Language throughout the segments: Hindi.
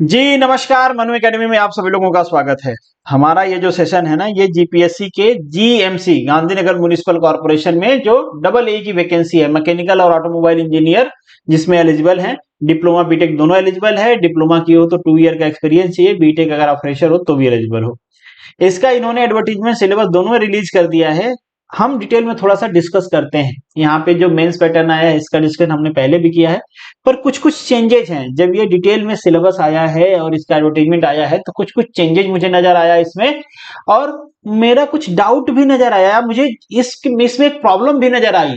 जी नमस्कार, मनु एकेडमी में आप सभी लोगों का स्वागत है। हमारा ये जो सेशन है ना, ये जीपीएससी के जीएमसी गांधीनगर म्युनिसिपल कॉर्पोरेशन में जो डबल ए की वैकेंसी है, मैकेनिकल और ऑटोमोबाइल इंजीनियर, जिसमें एलिजिबल है डिप्लोमा बीटेक दोनों एलिजिबल है। डिप्लोमा की हो तो 2 ईयर का एक्सपीरियंस चाहिए, बीटेक अगर आप फ्रेशर हो तो भी एलिजिबल हो। इसका इन्होंने एडवर्टीजमेंट सिलेबस दोनों रिलीज कर दिया है। हम डिटेल में थोड़ा सा डिस्कस करते हैं। यहाँ पे जो मेंस पैटर्न आया है इसका डिस्कशन हमने पहले भी किया है, पर कुछ कुछ चेंजेस हैं। जब ये डिटेल में सिलेबस आया है और इसका एडवर्टीजमेंट आया है तो कुछ कुछ चेंजेस मुझे नजर आया इसमें, और मेरा कुछ डाउट भी नजर आया मुझे। इसमें एक प्रॉब्लम भी नजर आई।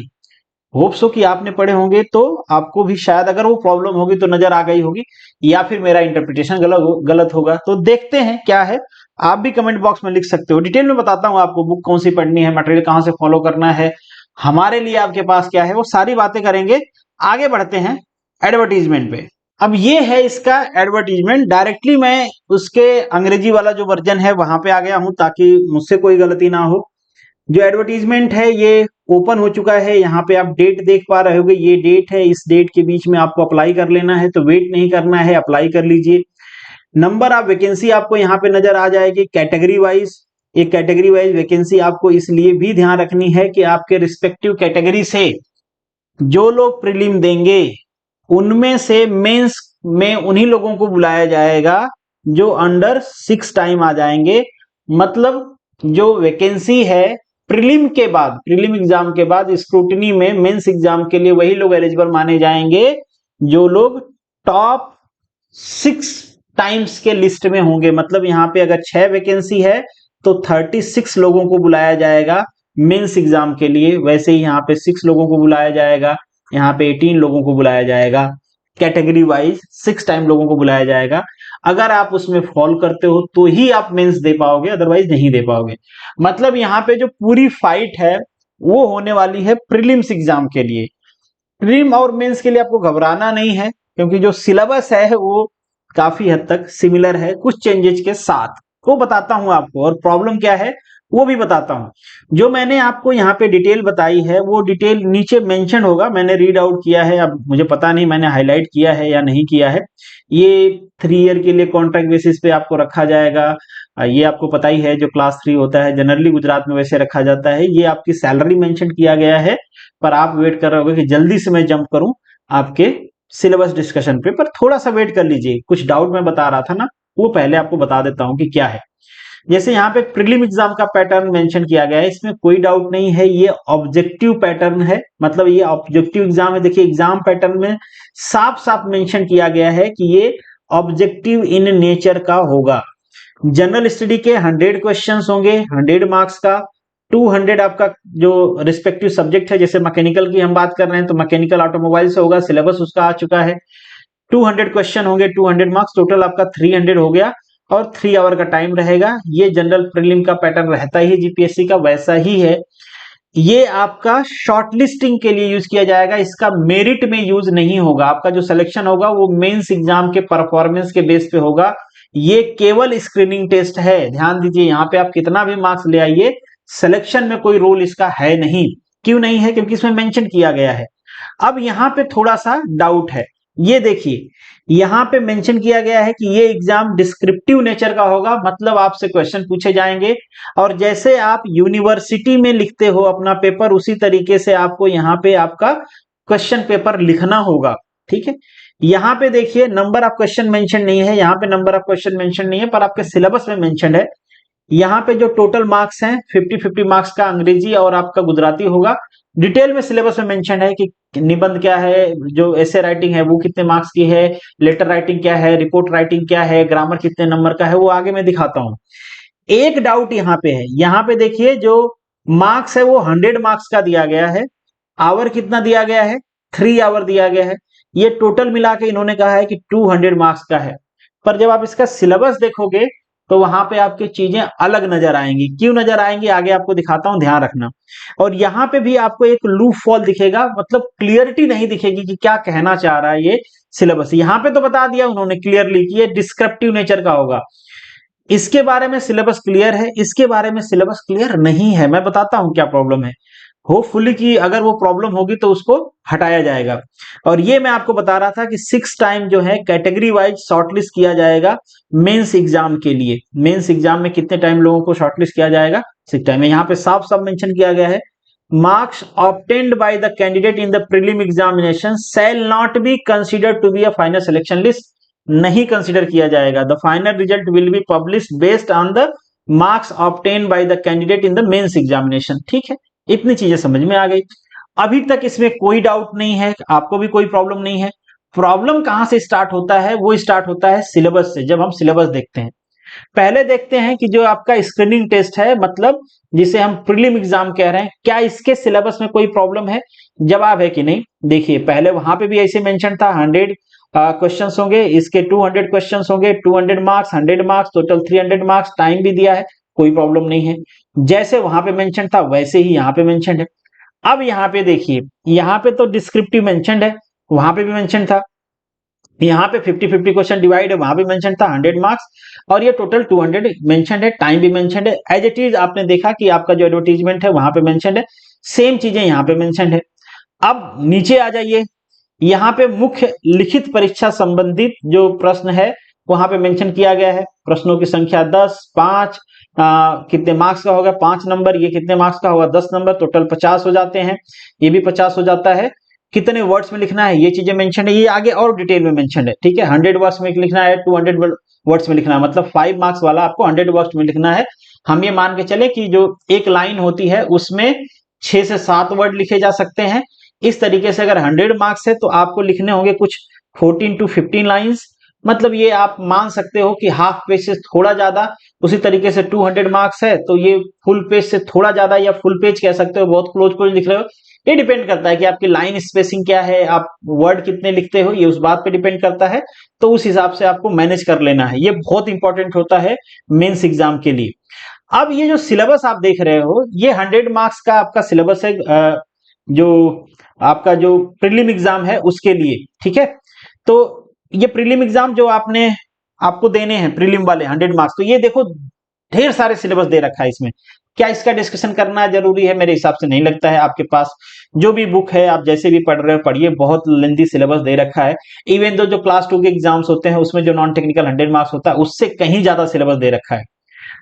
होप सो कि आपने पढ़े होंगे तो आपको भी शायद अगर वो प्रॉब्लम होगी तो नजर आ गई होगी, या फिर मेरा इंटरप्रिटेशन गलत होगा। तो देखते हैं क्या है। आप भी कमेंट बॉक्स में लिख सकते हो। डिटेल में बताता हूं आपको, बुक कौन सी पढ़नी है, मटेरियल कहां से फॉलो करना है, हमारे लिए आपके पास क्या है, वो सारी बातें करेंगे। आगे बढ़ते हैं एडवर्टीजमेंट पे। अब ये है इसका एडवर्टीजमेंट। डायरेक्टली मैं उसके अंग्रेजी वाला जो वर्जन है वहां पे आ गया हूं ताकि मुझसे कोई गलती ना हो। जो एडवर्टीजमेंट है ये ओपन हो चुका है। यहाँ पे आप डेट देख पा रहे होगे, ये डेट है। इस डेट के बीच में आपको अप्लाई कर लेना है, तो वेट नहीं करना है, अप्लाई कर लीजिए। नंबर ऑफ वैकेंसी आपको यहाँ पे नजर आ जाएगी कैटेगरी वाइज। ये कैटेगरी वाइज वैकेंसी आपको इसलिए भी ध्यान रखनी है कि आपके रिस्पेक्टिव कैटेगरी से जो लोग प्रीलिम देंगे उनमें से मेंस में उन्हीं लोगों को बुलाया जाएगा जो अंडर 6 टाइम आ जाएंगे। मतलब जो वैकेंसी है प्रीलिम के बाद, प्रीलिम एग्जाम के बाद स्क्रूटनी में मेंस एग्जाम के लिए वही लोग एलिजिबल माने जाएंगे जो लोग टॉप 6 टाइम्स के लिस्ट में होंगे। मतलब यहाँ पे अगर 6 वैकेंसी है तो 36 लोगों को बुलाया जाएगा मेंस एग्जाम के लिए। वैसे ही यहाँ पे 6 लोगों को बुलाया जाएगा, यहाँ पे 18 लोगों को बुलाया जाएगा। कैटेगरी वाइज 6 टाइम लोगों को बुलाया जाएगा। अगर आप उसमें फॉल करते हो तो ही आप मेंस दे पाओगे, अदरवाइज नहीं दे पाओगे। मतलब यहाँ पे जो पूरी फाइट है वो होने वाली है प्रीलिम्स एग्जाम के लिए। प्रीलिम और मेंस के लिए आपको घबराना नहीं है, क्योंकि जो सिलेबस है वो काफी हद तक सिमिलर है, कुछ चेंजेस के साथ। वो बताता हूं आपको, और प्रॉब्लम क्या है वो भी बताता हूं। जो मैंने आपको यहाँ पे डिटेल बताई है वो डिटेल नीचे मेंशन होगा, मैंने रीड आउट किया है। अब मुझे पता नहीं मैंने हाईलाइट किया है या नहीं किया है। ये 3 ईयर के लिए कॉन्ट्रैक्ट बेसिस पे आपको रखा जाएगा। ये आपको पता ही है, जो क्लास 3 होता है जनरली गुजरात में वैसे रखा जाता है। ये आपकी सैलरी मेंशन किया गया है, पर आप वेट कर रहे होगे कि जल्दी से मैं जंप करूं आपके सिलेबस डिस्कशन पे, पर थोड़ा सा वेट कर लीजिए। कुछ डाउट मैं बता रहा था ना, वो पहले आपको बता देता हूं कि क्या है। जैसे यहाँ पे प्रीलिम एग्जाम का पैटर्न मेंशन किया गया है, इसमें कोई डाउट नहीं है, ये ऑब्जेक्टिव पैटर्न है। मतलब ये ऑब्जेक्टिव एग्जाम है। देखिए एग्जाम पैटर्न में साफ साफ मेंशन किया गया है कि ये ऑब्जेक्टिव इन नेचर का होगा। जनरल स्टडी के 100 क्वेश्चंस होंगे, 100 मार्क्स का। 200 आपका जो रिस्पेक्टिव सब्जेक्ट है, जैसे मैकेनिकल की हम बात कर रहे हैं तो मैकेनिकल ऑटोमोबाइल से होगा, सिलेबस उसका आ चुका है। 200 क्वेश्चन होंगे, 200 मार्क्स, टोटल आपका 300 हो गया, और 3 आवर का टाइम रहेगा। ये जनरल प्रीलिम का पैटर्न रहता ही जीपीएससी का वैसा ही है। ये आपका शॉर्ट लिस्टिंग के लिए यूज किया जाएगा, इसका मेरिट में यूज नहीं होगा। आपका जो सिलेक्शन होगा वो मेंस एग्जाम के परफॉर्मेंस के बेस पे होगा। ये केवल स्क्रीनिंग टेस्ट है, ध्यान दीजिए। यहाँ पे आप कितना भी मार्क्स ले आइए, सिलेक्शन में कोई रोल इसका है नहीं। क्यों नहीं है? क्योंकि इसमें मेंशन किया गया है। अब यहाँ पे थोड़ा सा डाउट है। ये देखिए यहाँ पे मेंशन किया गया है कि ये एग्जाम डिस्क्रिप्टिव नेचर का होगा, मतलब आपसे क्वेश्चन पूछे जाएंगे और जैसे आप यूनिवर्सिटी में लिखते हो अपना पेपर, उसी तरीके से आपको यहाँ पे आपका क्वेश्चन पेपर लिखना होगा। ठीक है, यहाँ पे देखिए नंबर ऑफ क्वेश्चन मेंशन नहीं है, यहाँ पे नंबर ऑफ क्वेश्चन मेंशन नहीं है, पर आपके सिलेबस में मेंशन है। यहाँ पे जो टोटल मार्क्स हैं 50-50 मार्क्स का अंग्रेजी और आपका गुजराती होगा। डिटेल में सिलेबस में मेंशन है कि निबंध क्या है, जो ऐसे राइटिंग है वो कितने मार्क्स की है, लेटर राइटिंग क्या है, रिपोर्ट राइटिंग क्या है, ग्रामर कितने नंबर का है, वो आगे मैं दिखाता हूं। एक डाउट यहाँ पे है, यहाँ पे देखिए जो मार्क्स है वो 100 मार्क्स का दिया गया है। आवर कितना दिया गया है? 3 आवर दिया गया है। ये टोटल मिला के इन्होंने कहा है कि 200 मार्क्स का है। पर जब आप इसका सिलेबस देखोगे तो वहां पे आपकी चीजें अलग नजर आएंगी। क्यों नजर आएंगी आगे आपको दिखाता हूं, ध्यान रखना। और यहाँ पे भी आपको एक लूप फॉल दिखेगा, मतलब क्लियरिटी नहीं दिखेगी कि क्या कहना चाह रहा है ये सिलेबस। यहाँ पे तो बता दिया उन्होंने क्लियरली कि ये डिस्क्रिप्टिव नेचर का होगा। इसके बारे में सिलेबस क्लियर है, इसके बारे में सिलेबस क्लियर नहीं है। मैं बताता हूं क्या प्रॉब्लम है। होपफुली कि अगर वो प्रॉब्लम होगी तो उसको हटाया जाएगा। और ये मैं आपको बता रहा था कि 6 टाइम जो है कैटेगरी वाइज शॉर्टलिस्ट किया जाएगा मेंस एग्जाम के लिए। मेंस एग्जाम में कितने टाइम लोगों को शॉर्टलिस्ट किया जाएगा, 6 टाइम में। यहाँ पे साफ साफ मेंशन किया गया है, marks obtained by the candidate in the prelim examination shall not be considered to be a final selection list. नहीं कंसिडर किया जाएगा। The final result will be published based on the marks obtained by the candidate in the mains examination. ठीक है, इतनी चीजें समझ में आ गई। अभी तक इसमें कोई डाउट नहीं है, आपको भी कोई प्रॉब्लम नहीं है। प्रॉब्लम कहां से स्टार्ट होता है, वो स्टार्ट होता है सिलेबस से। जब हम सिलेबस देखते हैं, पहले देखते हैं कि जो आपका स्क्रीनिंग टेस्ट है, मतलब जिसे हम प्रीलिम एग्जाम कह रहे हैं, क्या इसके सिलेबस में कोई प्रॉब्लम है, जवाब है कि नहीं। देखिए पहले वहां पे भी ऐसे मेंशन था 100 क्वेश्चंस होंगे, इसके 200 क्वेश्चंस होंगे, 200 marks, 100 marks, total 300 marks, time भी दिया है, कोई प्रॉब्लम नहीं है। जैसे वहां पे मेंशन था वैसे ही यहाँ पे मेंशन है। अब यहाँ पे देखिए, यहाँ पे तो डिस्क्रिप्टिव मेंशन है, वहां पे भी मेंशन था। यहाँ पे 50-50 क्वेश्चन डिवाइड है, वहां भी मेंशन था 100 मार्क्स, और ये टोटल 200 मेंशन है, टाइम भी मेंशन है। एज इट इज आपने देखा कि आपका जो एडवर्टीजमेंट है वहां पे मेंशन है, सेम चीजें यहाँ पे मेंशन है। अब नीचे आ जाइए, यहाँ पे मुख्य लिखित परीक्षा संबंधित जो प्रश्न है वहां पे मेंशन किया गया है। प्रश्नों की संख्या 10, 5, कितने मार्क्स का होगा, 5 नंबर, ये कितने मार्क्स का होगा, 10 नंबर, टोटल 50 हो जाते हैं, ये भी 50 हो जाता है। कितने वर्ड्स में लिखना है, ये चीजें मेंशन है, ये आगे और डिटेल में मेंशन है। ठीक है, 100 वर्ड्स में लिखना है, 200 वर्ड्स में लिखना है, मतलब 5 मार्क्स वाला आपको 100 वर्ड्स में लिखना है। हम ये मान के चले कि जो एक लाइन होती है उसमें 6 से 7 वर्ड लिखे जा सकते हैं। इस तरीके से अगर 100 मार्क्स है तो आपको लिखने होंगे कुछ 14 to 15 लाइन्स, मतलब ये आप मान सकते हो कि हाफ पेज से थोड़ा ज्यादा। उसी तरीके से 200 मार्क्स है तो ये फुल पेज से थोड़ा ज्यादा, या फुल पेज कह सकते हो, बहुत क्लोज क्लोज लिख रहे हो। ये डिपेंड करता है कि आपकी लाइन स्पेसिंग क्या है, आप वर्ड कितने लिखते हो, ये उस बात पे डिपेंड करता है। तो उस हिसाब से आपको मैनेज कर लेना है, ये बहुत इंपॉर्टेंट होता है मेंस एग्जाम के लिए। अब ये जो सिलेबस आप देख रहे हो, ये 100 मार्क्स का आपका सिलेबस है, जो आपका जो प्रीलिम एग्जाम है उसके लिए। ठीक है, तो ये प्रीलिम एग्जाम जो आपने आपको देने हैं प्रीलिम वाले 100 मार्क्स, तो ये देखो ढेर सारे सिलेबस दे रखा है इसमें। क्या इसका डिस्कशन करना जरूरी है? मेरे हिसाब से नहीं लगता है। आपके पास जो भी बुक है, आप जैसे भी पढ़ रहे हो पढ़िए, बहुत लेंथी सिलेबस दे रखा है। इवन दो जो क्लास 2 के एग्जाम्स होते हैं उसमें जो नॉन टेक्निकल 100 मार्क्स होता है उससे कहीं ज्यादा सिलेबस दे रखा है।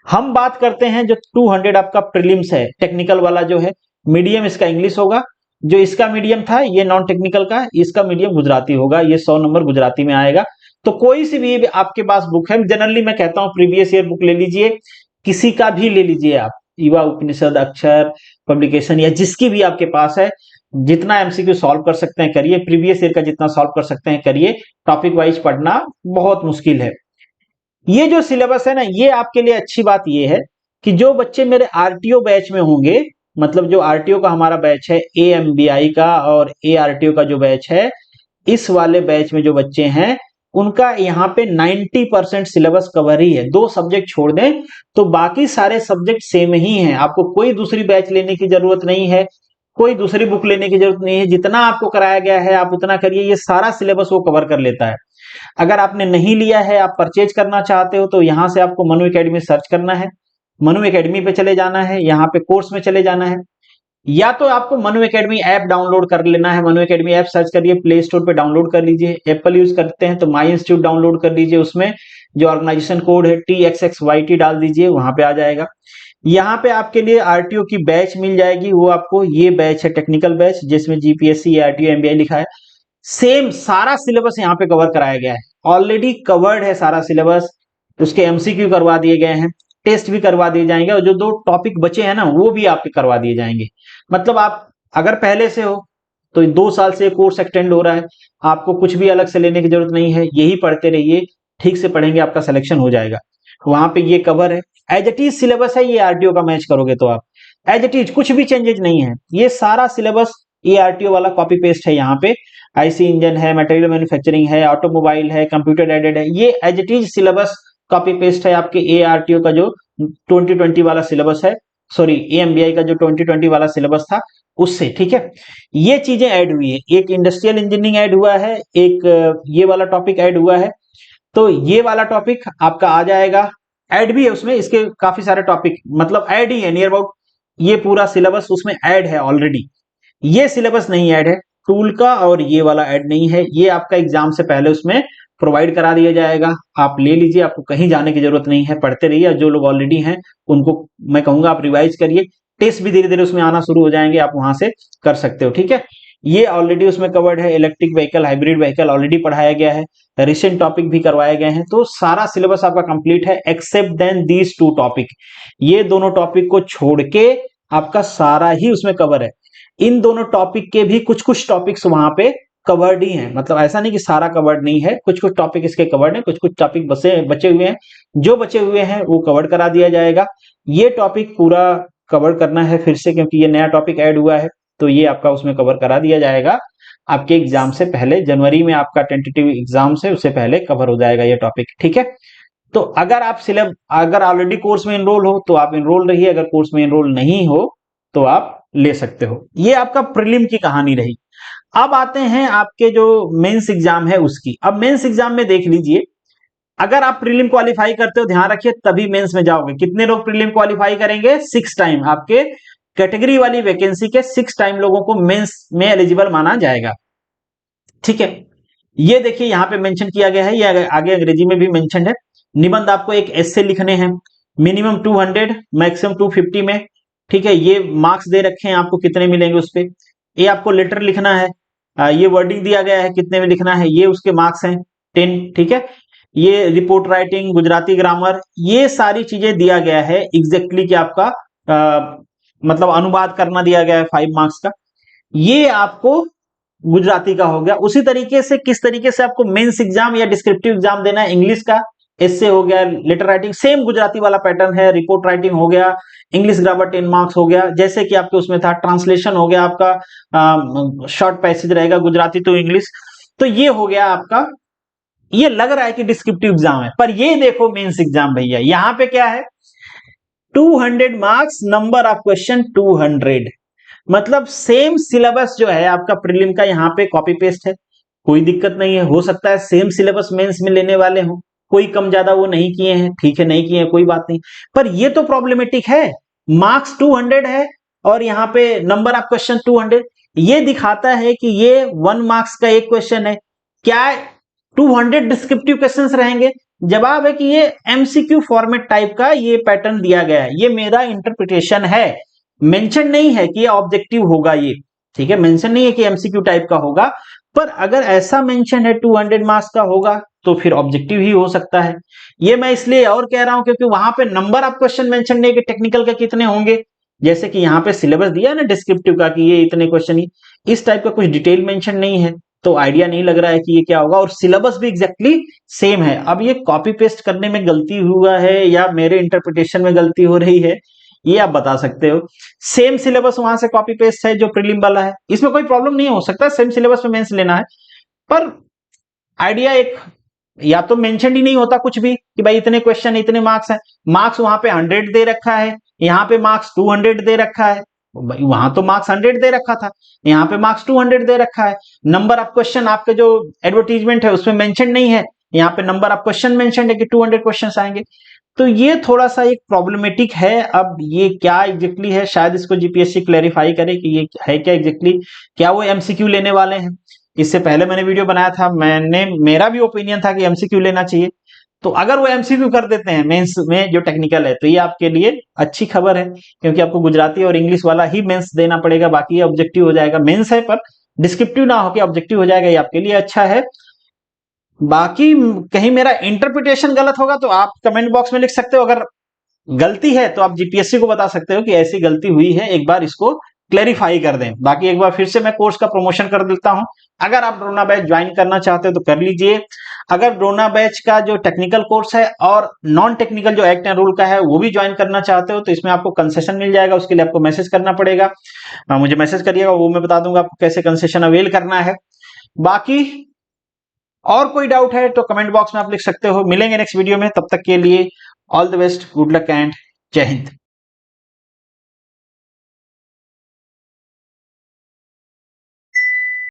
हम बात करते हैं जो 200 आपका प्रीलिम्स है, टेक्निकल वाला जो है, मीडियम इसका इंग्लिश होगा। जो इसका मीडियम था ये नॉन टेक्निकल का, इसका मीडियम गुजराती होगा, ये 100 नंबर गुजराती में आएगा। तो कोई सी भी आपके पास बुक है, जनरली मैं कहता हूं प्रीवियस ईयर बुक ले लीजिए, किसी का भी ले लीजिए आप, युवा उपनिषद, अक्षर पब्लिकेशन, या जिसकी भी आपके पास है। जितना एमसीक्यू सॉल्व कर सकते हैं करिए, प्रीवियस ईयर का जितना सॉल्व कर सकते हैं करिए। टॉपिक वाइज पढ़ना बहुत मुश्किल है। ये जो सिलेबस है ना, ये आपके लिए अच्छी बात ये है कि जो बच्चे मेरे आरटीओ बैच में होंगे, मतलब जो आरटीओ का हमारा बैच है, एएमबीआई का और एआरटीओ का जो बैच है, इस वाले बैच में जो बच्चे हैं उनका यहाँ पे 90% सिलेबस कवर ही है। 2 सब्जेक्ट छोड़ दें तो बाकी सारे सब्जेक्ट सेम ही हैं। आपको कोई दूसरी बैच लेने की जरूरत नहीं है, कोई दूसरी बुक लेने की जरूरत नहीं है। जितना आपको कराया गया है आप उतना करिए, ये सारा सिलेबस वो कवर कर लेता है। अगर आपने नहीं लिया है, आप परचेज करना चाहते हो, तो यहाँ से आपको मनु एकेडमी सर्च करना है, मनु एकेडमी पे चले जाना है, यहाँ पे कोर्स में चले जाना है, या तो आपको मनु एकेडमी ऐप डाउनलोड कर लेना है। मनु एकेडमी ऐप सर्च करिए, प्ले स्टोर पे डाउनलोड कर लीजिए। एप्पल यूज करते हैं तो माई इंस्टीट्यूट डाउनलोड कर लीजिए, उसमें जो ऑर्गेनाइजेशन कोड है TXXYT डाल दीजिए, वहां पे आ जाएगा। यहाँ पे आपके लिए आरटीओ की बैच मिल जाएगी, वो आपको ये बैच है टेक्निकल बैच, जिसमें जीपीएससी, आरटीओ, एमबीआई लिखा है। सेम सारा सिलेबस यहाँ पे कवर कराया गया है, ऑलरेडी कवर्ड है सारा सिलेबस। उसके एमसीक्यू करवा दिए गए हैं, टेस्ट भी करवा दिए जाएंगे, और जो 2 टॉपिक बचे हैं ना वो भी आपके करवा दिए जाएंगे। मतलब आप अगर पहले से हो तो 2 साल से कोर्स एक्सटेंड हो रहा है, आपको कुछ भी अलग से लेने की जरूरत नहीं है, यही पढ़ते रहिए, ठीक से पढ़ेंगे आपका सिलेक्शन हो जाएगा। वहां पे ये कवर है, एज इट इज सिलेबस है। ये आरटीओ का मैच करोगे तो आप एज इट इज, कुछ भी चेंजेज नहीं है, ये सारा सिलेबस ये आरटीओ वाला कॉपी पेस्ट है। यहाँ पे आईसी इंजन है, मटेरियल मैन्युफैक्चरिंग है, ऑटोमोबाइल है, कंप्यूटर एडेड है, ये as it is syllabus copy paste है आपके एआरटीओ का जो 2020 वाला सिलेबस है, सॉरी एएमबीआई का जो 2020 वाला सिलेबस था उससे। ठीक है, ये चीजें ऐड हुई है, एक इंडस्ट्रियल इंजीनियरिंग ऐड हुआ है, एक ये वाला टॉपिक ऐड हुआ है। तो ये वाला टॉपिक आपका आ जाएगा, ऐड भी है उसमें, इसके काफी सारे टॉपिक मतलब ऐड ही है, नियर अबाउट ये पूरा सिलेबस उसमें ऐड है ऑलरेडी। ये सिलेबस नहीं ऐड है टूल का, और ये वाला ऐड नहीं है। ये आपका एग्जाम से पहले उसमें प्रोवाइड करा दिया जाएगा, आप ले लीजिए, आपको कहीं जाने की जरूरत नहीं है, पढ़ते रहिए। जो लोग ऑलरेडी हैं उनको मैं कहूंगा आप रिवाइज करिए, टेस्ट भी धीरे धीरे उसमें आना शुरू हो जाएंगे, आप वहां से कर सकते हो, ठीक है। ये ऑलरेडी उसमें कवर्ड है, electric vehicle, hybrid vehicle already पढ़ाया गया है, रिसेंट टॉपिक भी करवाए गए हैं, तो सारा सिलेबस आपका कंप्लीट है except then these two topic. ये दोनों टॉपिक को छोड़ के आपका सारा ही उसमें कवर है। इन दोनों टॉपिक के भी कुछ कुछ टॉपिक्स वहां पे कवर्ड ही हैं, मतलब ऐसा नहीं कि सारा कवर्ड नहीं है, कुछ कुछ टॉपिक इसके कवर्ड है, कुछ कुछ टॉपिक बचे हुए हैं। जो बचे हुए हैं वो कवर करा दिया जाएगा। ये टॉपिक पूरा कवर करना है फिर से, क्योंकि ये नया टॉपिक ऐड हुआ है, तो ये आपका उसमें कवर करा दिया जाएगा आपके एग्जाम से पहले। जनवरी में आपका टेंटेटिव एग्जाम से उससे पहले कवर हो जाएगा ये टॉपिक, ठीक है। तो अगर ऑलरेडी कोर्स में एनरोल हो तो आप एनरोल रहिए, अगर कोर्स में एनरोल नहीं हो तो आप ले सकते हो। ये आपका प्रीलिम की कहानी रही। अब आते हैं आपके जो मेंस एग्जाम है उसकी। अब मेंस एग्जाम में देख लीजिए, अगर आप प्रीलिम क्वालिफाई करते हो, ध्यान रखिए, तभी मेंस में जाओगे। कितने लोग प्रीलिम क्वालिफाई करेंगे? 6 टाइम। आपके कैटेगरी वाली वैकेंसी के 6 टाइम लोगों को मेंस में एलिजिबल माना जाएगा, ठीक है। ये देखिए यहां पे मेंशन किया गया है, ये आगे अंग्रेजी में भी मेंशन है। निबंध आपको एक एस्से लिखने हैं, मिनिमम 200, मैक्सिमम 250 में, ठीक है। ये मार्क्स दे रखे हैं आपको, कितने मिलेंगे उस पे। ये आपको लेटर लिखना है, ये वर्डिंग दिया गया है कितने में लिखना है, ये उसके मार्क्स हैं 10, ठीक है। ये रिपोर्ट राइटिंग, गुजराती ग्रामर, ये सारी चीजें दिया गया है एग्जैक्टली कि आपका मतलब अनुवाद करना दिया गया है 5 मार्क्स का। ये आपको गुजराती का हो गया। उसी तरीके से किस तरीके से आपको मेंस एग्जाम या डिस्क्रिप्टिव एग्जाम देना है, इंग्लिश का एस्से हो गया, लेटर राइटिंग सेम गुजराती वाला पैटर्न है, रिपोर्ट राइटिंग हो गया, इंग्लिश ग्रामर 10 मार्क्स हो गया, जैसे कि आपके उसमें था। ट्रांसलेशन हो गया आपका, शॉर्ट पैसेज रहेगा गुजराती टू इंग्लिश। तो ये हो गया आपका। ये लग रहा है कि डिस्क्रिप्टिव एग्जाम है, पर ये देखो मेंस एग्जाम भैया, यहां पे क्या है, 200 मार्क्स, नंबर ऑफ क्वेश्चन 200, मतलब सेम सिलेबस जो है आपका प्रीलिम का यहाँ पे कॉपी पेस्ट है, कोई दिक्कत नहीं है। हो सकता है सेम सिलेबस मेंस में लेने वाले हो, कोई कम ज्यादा वो नहीं किए हैं, ठीक है, नहीं किए हैं कोई बात नहीं, पर ये तो प्रॉब्लमेटिक है। मार्क्स 200 है और यहाँ पे नंबर ऑफ क्वेश्चन 200, ये दिखाता है कि ये 1 मार्क्स का एक क्वेश्चन है। क्या 200 डिस्क्रिप्टिव क्वेश्चंस रहेंगे? जवाब है कि ये एमसीक्यू फॉर्मेट टाइप का ये पैटर्न दिया गया है, ये मेरा इंटरप्रिटेशन है। मेंशन नहीं है कि ये ऑब्जेक्टिव होगा ये, ठीक है, मेंशन नहीं है कि एमसीक्यू टाइप का होगा, पर अगर ऐसा मेंशन है 200 मार्क्स का होगा तो फिर ऑब्जेक्टिव ही हो सकता है। ये मैं इसलिए और कह रहा हूं क्योंकि वहां पे नंबर ऑफ क्वेश्चन मेंशन नहीं है कि टेक्निकल के कितने होंगे, जैसे कि यहाँ पे सिलेबस दिया है ना डिस्क्रिप्टिव का कि ये इतने क्वेश्चन ही, इस टाइप का कुछ डिटेल मेंशन नहीं है, तो आइडिया नहीं लग रहा है कि ये क्या होगा। और सिलेबस भी एग्जैक्टली सेम है। अब ये कॉपी पेस्ट करने में गलती हुआ है या मेरे इंटरप्रिटेशन में गलती हो रही है, ये आप बता सकते हो। सेम सिलेबस वहां से कॉपी पेस्ट है जो प्रीलिम वाला है, इसमें कोई प्रॉब्लम नहीं हो सकता, सेम सिलेबस में मेंस लेना है, पर आइडिया एक, या तो मेंशन ही नहीं होता कुछ भी कि भाई इतने क्वेश्चन इतने मार्क्स हैं। मार्क्स वहां पे 100 दे रखा है, यहाँ पे मार्क्स 200 दे रखा है, वहां तो मार्क्स 100 दे रखा था, यहाँ पे मार्क्स 200 दे रखा है। नंबर ऑफ क्वेश्चन आपके जो एडवर्टीजमेंट है उसमें मेंशन नहीं है, यहाँ पे नंबर ऑफ क्वेश्चन मेंशन है कि 200 क्वेश्चन आएंगे। तो ये थोड़ा सा एक प्रॉब्लमेटिक है। अब ये क्या एग्जैक्टली है, शायद इसको जीपीएससी क्लैरिफाई करे कि ये है क्या एग्जैक्टली, क्या वो एमसीक्यू लेने वाले हैं। इससे पहले मैंने वीडियो बनाया था, मेरा भी ओपिनियन था कि एमसीक्यू लेना चाहिए, तो अगर वो एमसीक्यू कर देते हैं मेंस में जो टेक्निकल है तो ये आपके लिए अच्छी खबर है, क्योंकि आपको गुजराती और इंग्लिश वाला ही मेंस देना पड़ेगा, बाकी ये ऑब्जेक्टिव हो जाएगा। मेंस है पर डिस्क्रिप्टिव ना होकर ऑब्जेक्टिव हो जाएगा, ये आपके लिए अच्छा है। बाकी कहीं मेरा इंटरप्रिटेशन गलत होगा तो आप कमेंट बॉक्स में लिख सकते हो, अगर गलती है तो आप जीपीएससी को बता सकते हो कि ऐसी गलती हुई है, एक बार इसको क्लेरिफाई कर दें। बाकी एक बार फिर से मैं कोर्स का प्रमोशन कर देता हूं, अगर आप ड्रोना बैच ज्वाइन करना चाहते हो तो कर लीजिए। अगर ड्रोना बैच का जो टेक्निकल कोर्स है और नॉन टेक्निकल जो एक्ट एंड रूल का है वो भी ज्वाइन करना चाहते हो तो इसमें आपको कंसेशन मिल जाएगा, उसके लिए आपको मैसेज करना पड़ेगा, मुझे मैसेज करिएगा, वो मैं बता दूंगा आपको कैसे कंसेशन अवेल करना है। बाकी और कोई डाउट है तो कमेंट बॉक्स में आप लिख सकते हो। मिलेंगे नेक्स्ट वीडियो में, तब तक के लिए all the best, good luck and जय हिंद।